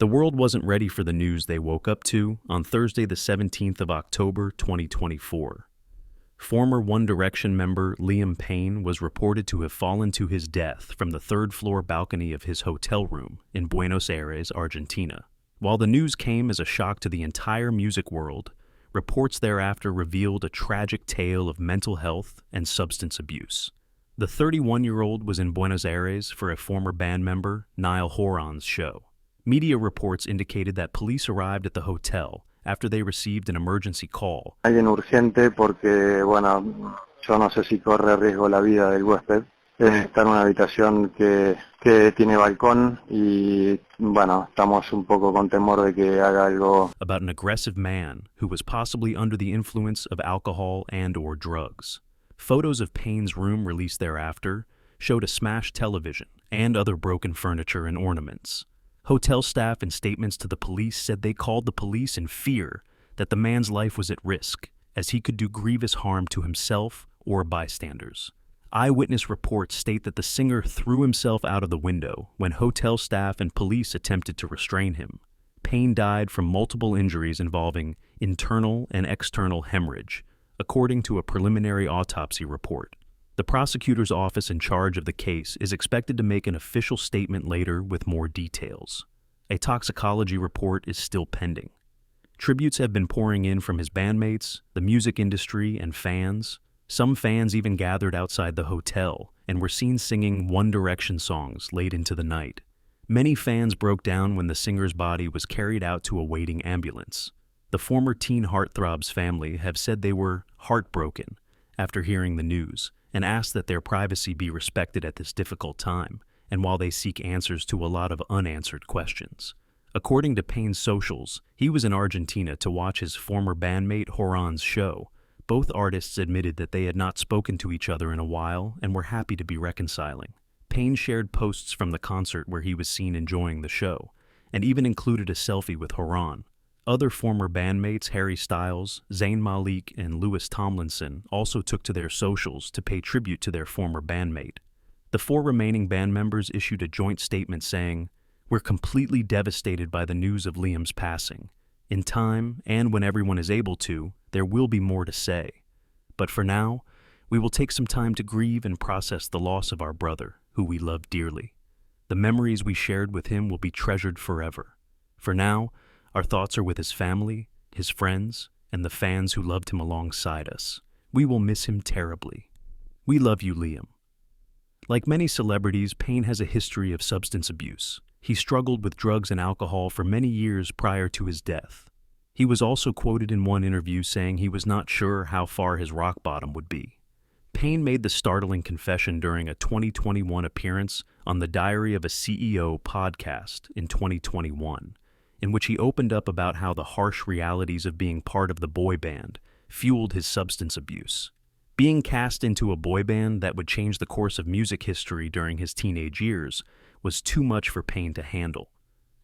The world wasn't ready for the news they woke up to on Thursday, the 17th of October, 2024. Former One Direction member Liam Payne was reported to have fallen to his death from the third-floor balcony of his hotel room in Buenos Aires, Argentina. While the news came as a shock to the entire music world, reports thereafter revealed a tragic tale of mental health and substance abuse. The 31-year-old was in Buenos Aires for a former band member, Niall Horan's show. Media reports indicated that police arrived at the hotel after they received an emergency call. Alguien urgente porque, bueno, yo no sé si corre riesgo la vida del huésped. Está en una habitación que tiene balcón y, bueno, estamos un poco con temor de que haga algo. About an aggressive man who was possibly under the influence of alcohol and/or drugs. Photos of Payne's room released thereafter showed a smashed television and other broken furniture and ornaments. Hotel staff in statements to the police said they called the police in fear that the man's life was at risk, as he could do grievous harm to himself or bystanders. Eyewitness reports state that the singer threw himself out of the window when hotel staff and police attempted to restrain him. Payne died from multiple injuries involving internal and external hemorrhage, according to a preliminary autopsy report. The prosecutor's office in charge of the case is expected to make an official statement later with more details. A toxicology report is still pending. Tributes have been pouring in from his bandmates, the music industry, and fans. Some fans even gathered outside the hotel and were seen singing One Direction songs late into the night. Many fans broke down when the singer's body was carried out to a waiting ambulance. The former teen heartthrob's family have said they were heartbroken after hearing the news, and asked that their privacy be respected at this difficult time, and while they seek answers to a lot of unanswered questions. According to Payne's socials, he was in Argentina to watch his former bandmate Horan's show. Both artists admitted that they had not spoken to each other in a while and were happy to be reconciling. Payne shared posts from the concert where he was seen enjoying the show, and even included a selfie with Horan. Other former bandmates Harry Styles, Zayn Malik, and Louis Tomlinson also took to their socials to pay tribute to their former bandmate. The 4 remaining band members issued a joint statement saying, "We're completely devastated by the news of Liam's passing. In time, and when everyone is able to, there will be more to say. But for now, we will take some time to grieve and process the loss of our brother, who we love dearly. The memories we shared with him will be treasured forever. For now, our thoughts are with his family, his friends, and the fans who loved him alongside us. We will miss him terribly. We love you, Liam." Like many celebrities, Payne has a history of substance abuse. He struggled with drugs and alcohol for many years prior to his death. He was also quoted in one interview saying he was not sure how far his rock bottom would be. Payne made the startling confession during a 2021 appearance on the Diary of a CEO podcast in 2021. In which he opened up about how the harsh realities of being part of the boy band fueled his substance abuse. Being cast into a boy band that would change the course of music history during his teenage years was too much for Payne to handle.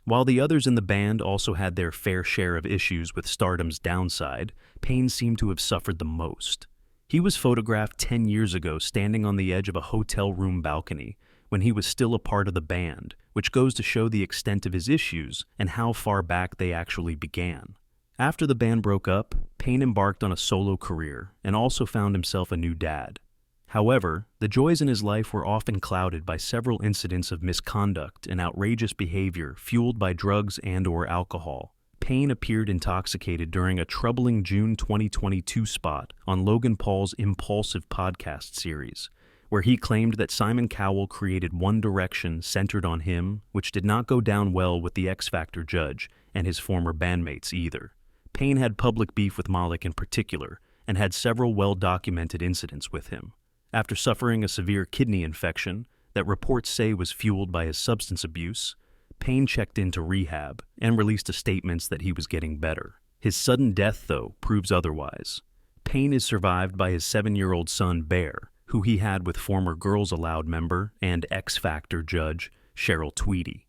While the others in the band also had their fair share of issues with stardom's downside, Payne seemed to have suffered the most. He was photographed 10 years ago standing on the edge of a hotel room balcony when he was still a part of the band, which goes to show the extent of his issues and how far back they actually began. After the band broke up, Payne embarked on a solo career and also found himself a new dad. However, the joys in his life were often clouded by several incidents of misconduct and outrageous behavior fueled by drugs and/or alcohol. Payne appeared intoxicated during a troubling June 2022 spot on Logan Paul's Impulsive podcast series, where he claimed that Simon Cowell created One Direction centered on him, which did not go down well with the X Factor judge and his former bandmates either. Payne had public beef with Malik in particular, and had several well-documented incidents with him. After suffering a severe kidney infection that reports say was fueled by his substance abuse, Payne checked into rehab and released a statement that he was getting better. His sudden death, though, proves otherwise. Payne is survived by his 7-year-old son, Bear, who he had with former Girls Aloud member and X Factor judge Cheryl Tweedy.